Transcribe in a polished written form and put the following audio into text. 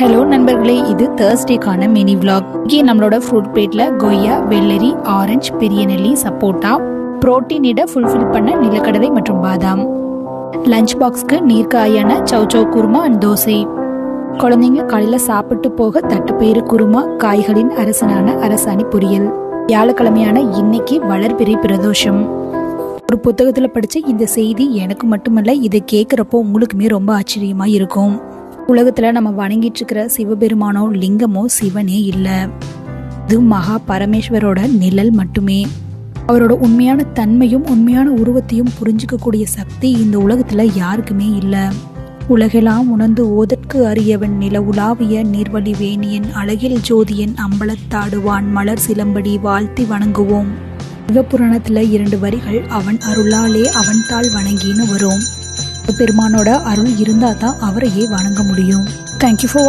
Hello நண்பர்களே, இது தேர்ஸ்டேக்கான mini vlog. இங்கே நம்மளோட ஃப்ரூட் பிளேட்ல கொய்யா, வெள்ளரி, ஆரஞ்சு, பெரிய நெல்லி, சப்போட்டா, புரோட்டீனிட ஃபுல்ஃபில் பண்ண நிலக்கடலை மற்றும் பாதாம், லஞ்ச் பாக்ஸ்க்கு நீர்க்காயான சௌச்சௌ குருமா அண்ட் தோசை. குழந்தைங்க காலையில் சாப்பிட்டு போக தட்டுப்பயிறு குருமா, காய்களின் அரசனான அரசாணி பொரியல். வியாழக்கிழமையான இன்னைக்கு வளர்பிறை பிரதோஷம். ஒரு புத்தகத்தில் படித்த இந்த செய்தி எனக்கு மட்டுமல்ல, இதை கேட்குறப்போ உங்களுக்குமே ரொம்ப ஆச்சரியமாக இருக்கும். உலகத்தில் நம்ம வணங்கிட்டு இருக்கிற சிவபெருமானோ லிங்கமோ சிவனே இல்லை, இது மகா பரமேஸ்வரோட நிழல் மட்டுமே. அவரோட உண்மையான தன்மையும் உண்மையான உருவத்தையும் புரிஞ்சிக்கக்கூடிய சக்தி இந்த உலகத்தில் யாருக்குமே இல்லை. உலகெல்லாம் உணர்ந்து ஓதற்கு அறியவன் நில உலாவிய நீர்வழி வேணியன் அழகில் ஜோதியன் அம்பலத்தாடுவான் மலர் சிலம்படி வாழ்த்தி வணங்குவோம். சிவபுராணத்தில் 2 வரிகள் அவன் அருளாலே அவன் தாள் வணங்கின்னு வரும். பெருமானோட அருள் இருந்தால் தான் அவரையே வணங்க முடியும். தேங்க்யூ ஃபார் வாட்சிங்.